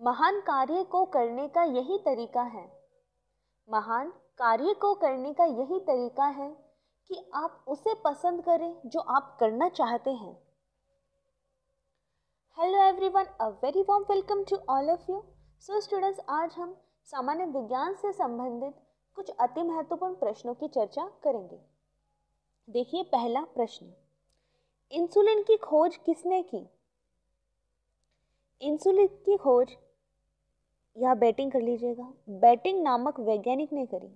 महान कार्य को करने का यही तरीका है। महान कार्य को करने का यही तरीका है कि आप उसे पसंद करें जो आप करना चाहते हैं। Hello everyone, a very warm welcome to all of you. So students, आज हम सामान्य विज्ञान से संबंधित कुछ अति महत्वपूर्ण प्रश्नों की चर्चा करेंगे। देखिए, पहला प्रश्न, इंसुलिन की खोज किसने की? इंसुलिन की खोज, यहाँ बैटिंग कर लीजिएगा, बैटिंग नामक वैज्ञानिक ने करी।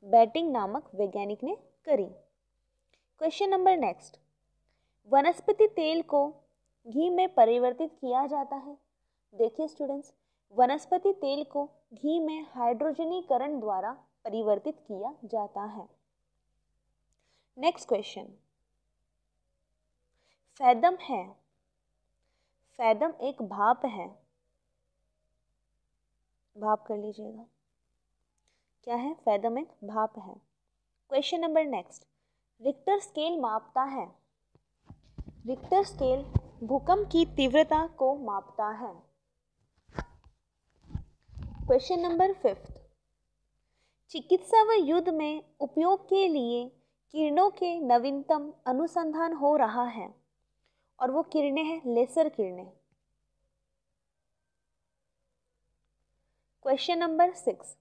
बैटिंग नामक वैज्ञानिक ने करी। क्वेश्चन नंबर नेक्स्ट, वनस्पति तेल को घी में परिवर्तित किया जाता है। देखिए स्टूडेंट्स, वनस्पति तेल को घी में हाइड्रोजनीकरण द्वारा परिवर्तित किया जाता है। नेक्स्ट क्वेश्चन, फैदम है। फैदम एक भाप है। भाप कर लीजिएगा, क्या है? फैदम एक भाप है। Question number next, Richter scale मापता है। रिक्टर स्केल भूकंप की तीव्रता को मापता है। क्वेश्चन नंबर फिफ्थ, चिकित्सा व युद्ध में उपयोग के लिए किरणों के नवीनतम अनुसंधान हो रहा है और वो किरणें हैं लेजर किरणें। क्वेश्चन नंबर 6,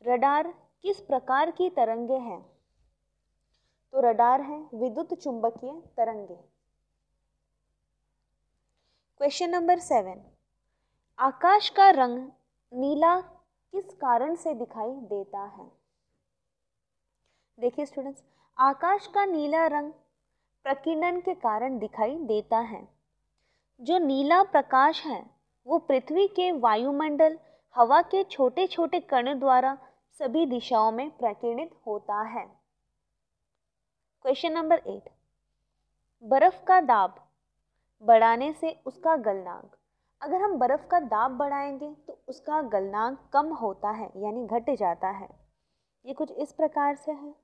रडार किस प्रकार की तरंगे हैं? तो रडार है विद्युत चुंबकीय तरंगे। क्वेश्चन नंबर 7, आकाश का रंग नीला किस कारण से दिखाई देता है? देखिए स्टूडेंट्स, आकाश का नीला रंग प्रकीर्णन के कारण दिखाई देता है। जो नीला प्रकाश है वो पृथ्वी के वायुमंडल, हवा के छोटे छोटे कणों द्वारा सभी दिशाओं में प्रकीर्णित होता है। क्वेश्चन नंबर 8, बर्फ का दाब बढ़ाने से उसका गलनांक। अगर हम बर्फ का दाब बढ़ाएंगे तो उसका गलनांक कम होता है, यानी घट जाता है। ये कुछ इस प्रकार से है,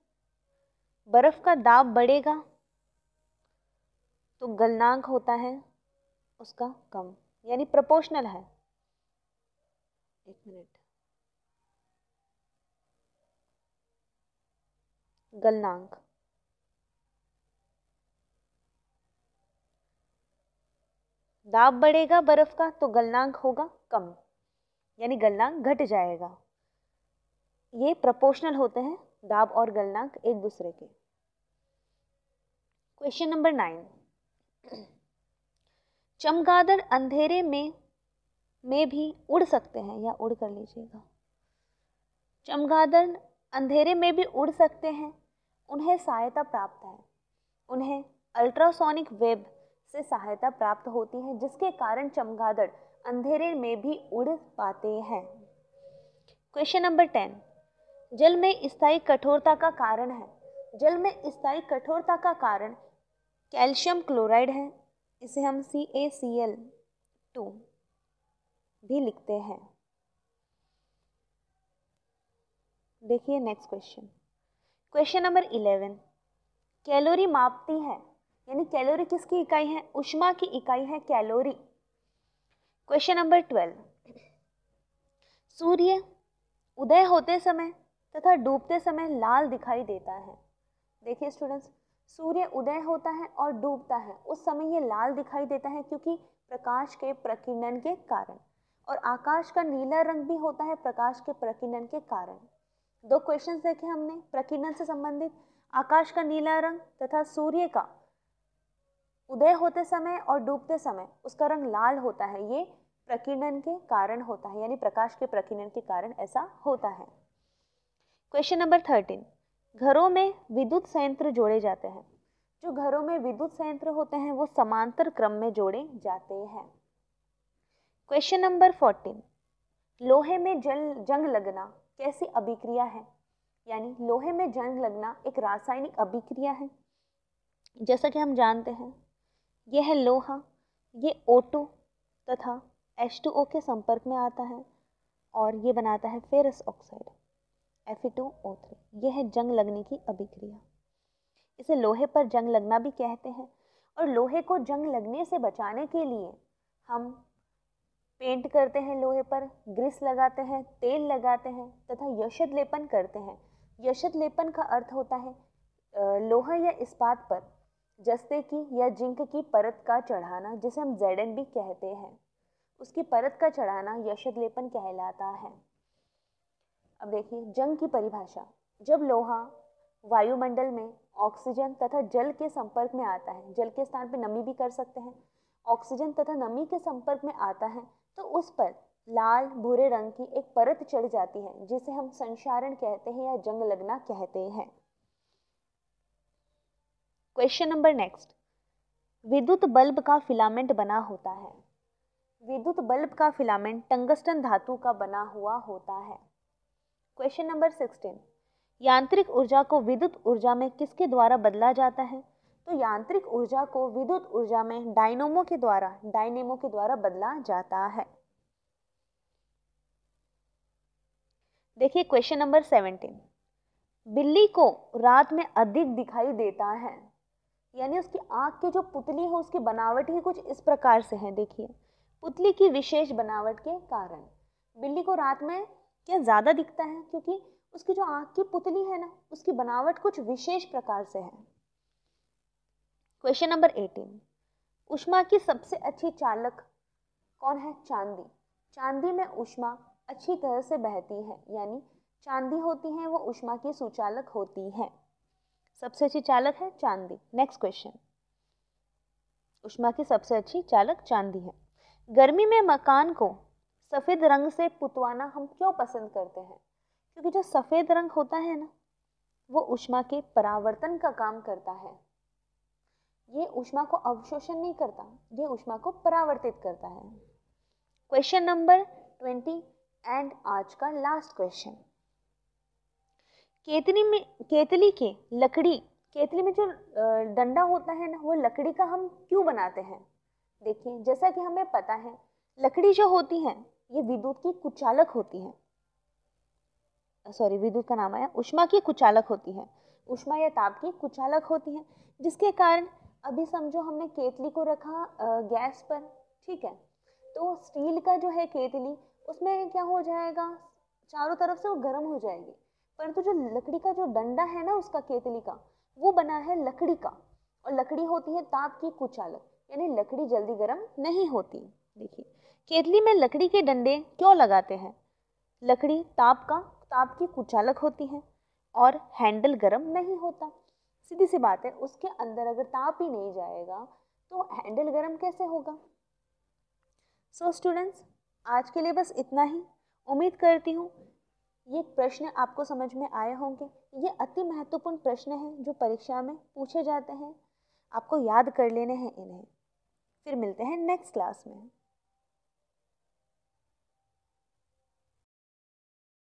बर्फ का दाब बढ़ेगा तो गलनांक होता है उसका कम, यानी प्रोपोर्शनल है। एक मिनट, गलनांक, दाब बढ़ेगा बर्फ का तो गलनांक होगा कम, यानी गलनांक घट जाएगा। ये प्रोपोर्शनल होते हैं दाब और गलनांक एक दूसरे के। क्वेश्चन नंबर 9, चमगादड़ अंधेरे में भी उड़ सकते हैं, या उड़ कर लीजिएगा। चमगादड़ अंधेरे में भी उड़ सकते हैं, उन्हें सहायता प्राप्त है। उन्हें अल्ट्रासोनिक वेव से सहायता प्राप्त होती है, जिसके कारण चमगादड़ अंधेरे में भी उड़ पाते हैं। क्वेश्चन नंबर 10, जल में स्थायी कठोरता का कारण है। जल में स्थायी कठोरता का कारण कैल्शियम क्लोराइड है। इसे हम CaCl2 भी लिखते हैं। देखिए next question, question number 11, calorie मापती है, यानी कैलोरी किसकी इकाई है? ऊष्मा की इकाई है कैलोरी। क्वेश्चन नंबर 12, सूर्य उदय होते समय तथा डूबते समय लाल दिखाई देता है। देखिए स्टूडेंट्स, सूर्य उदय होता है और डूबता है, उस समय ये लाल दिखाई देता है क्योंकि प्रकाश के प्रकीर्णन के कारण। और आकाश का नीला रंग भी होता है प्रकाश के प्रकीर्णन के कारण। दो क्वेश्चंस देखे हमने प्रकीर्णन से संबंधित, आकाश का नीला रंग तथा सूर्य का उदय होते समय और डूबते समय उसका रंग लाल होता है। ये प्रकीर्णन के कारण होता है, यानी प्रकाश के प्रकीर्णन के कारण ऐसा होता है। क्वेश्चन नंबर 13, घरों में विद्युत संयंत्र जोड़े जाते हैं। जो घरों में विद्युत संयंत्र होते हैं वो समांतर क्रम में जोड़े जाते हैं। क्वेश्चन नंबर 14, लोहे में जंग लगना कैसी अभिक्रिया है? यानी लोहे में जंग लगना एक रासायनिक अभिक्रिया है। जैसा कि हम जानते हैं, यह है लोहा, ये O2 तथा H2O के संपर्क में आता है और ये बनाता है फेरस ऑक्साइड Fe2O3। यह है जंग लगने की अभिक्रिया। इसे लोहे पर जंग लगना भी कहते हैं। और लोहे को जंग लगने से बचाने के लिए हम पेंट करते हैं लोहे पर, ग्रीस लगाते हैं, तेल लगाते हैं तथा यशद लेपन करते हैं। यशद लेपन का अर्थ होता है लोहा या इस्पात पर जस्ते की या जिंक की परत का चढ़ाना, जिसे हम ZN भी कहते हैं। उसकी परत का चढ़ाना यशद लेपन कहलाता है। अब देखिए जंग की परिभाषा। जब लोहा वायुमंडल में ऑक्सीजन तथा जल के संपर्क में आता है, जल के स्थान पर नमी भी कर सकते हैं, ऑक्सीजन तथा नमी के संपर्क में आता है तो उस पर लाल भूरे रंग की एक परत चढ़ जाती है, जिसे हम संक्षारण कहते हैं या जंग लगना कहते हैं। क्वेश्चन नंबर नेक्स्ट, विद्युत बल्ब का फिलामेंट बना होता है। विद्युत बल्ब का फिलामेंट टंगस्टन धातु का बना हुआ होता है। क्वेश्चन नंबर 16, यांत्रिक ऊर्जा को विद्युत ऊर्जा में किसके द्वारा बदला जाता है? तो यांत्रिक ऊर्जा को विद्युत ऊर्जा में डायनेमो के द्वारा बदला जाता है। देखिए क्वेश्चन नंबर 17, बिल्ली को रात में अधिक दिखाई देता है, यानी उसकी आंख की जो पुतली है उसकी बनावट ही कुछ इस प्रकार से है। देखिए पुतली की विशेष बनावट के कारण बिल्ली को रात में क्या ज्यादा दिखता है, क्योंकि उसकी जो आंख की पुतली है ना, उसकी बनावट कुछ विशेष प्रकार से है। क्वेश्चन नंबर 18, ऊष्मा की सबसे अच्छी चालक कौन है? चांदी। चांदी में ऊष्मा अच्छी तरह से बहती है, यानी चांदी होती है वो ऊष्मा की सुचालक होती है। सबसे अच्छी चालक है चांदी। नेक्स्ट क्वेश्चन, ऊष्मा की सबसे अच्छी चालक चांदी है। गर्मी में मकान को सफेद रंग से पुतवाना हम क्यों पसंद करते हैं? क्योंकि जो सफेद रंग होता है ना, वो ऊष्मा के परावर्तन का काम करता है। ये ऊष्मा को अवशोषण नहीं करता, ये ऊष्मा को परावर्तित करता है। क्वेश्चन नंबर 20 एंड आज का लास्ट क्वेश्चन, केतली में जो डंडा होता है ना, वो लकड़ी का हम क्यों बनाते हैं? देखिए जैसा कि हमें पता है लकड़ी जो होती है ये विद्युत की कुचालक होती है, विद्युत का नाम आया, ऊष्मा की कुचालक होती है, ऊष्मा या ताप की कुचालक होती है, जिसके कारण अभी समझो हमने केतली को रखा गैस पर, ठीक है, तो स्टील का जो है केतली, उसमें क्या हो जाएगा, चारों तरफ से वो गर्म हो जाएगी, परंतु जो लकड़ी का जो डंडा है ना उसका केतली का, वो बना है लकड़ी का, और लकड़ी होती है ताप की कुचालक, यानी लकड़ी जल्दी गर्म नहीं होती। देखिए केतली में लकड़ी के डंडे क्यों लगाते हैं? लकड़ी ताप की कुचालक होती है और हैंडल गर्म नहीं होता। सीधी सी बात है, उसके अंदर अगर ताप ही नहीं जाएगा तो हैंडल गर्म कैसे होगा? सो स्टूडेंट्स, आज के लिए बस इतना ही। उम्मीद करती हूँ ये प्रश्न आपको समझ में आए होंगे। ये अति महत्वपूर्ण प्रश्न हैं जो परीक्षा में पूछे जाते हैं, आपको याद कर लेने हैं इन्हें। फिर मिलते हैं नेक्स्ट क्लास में।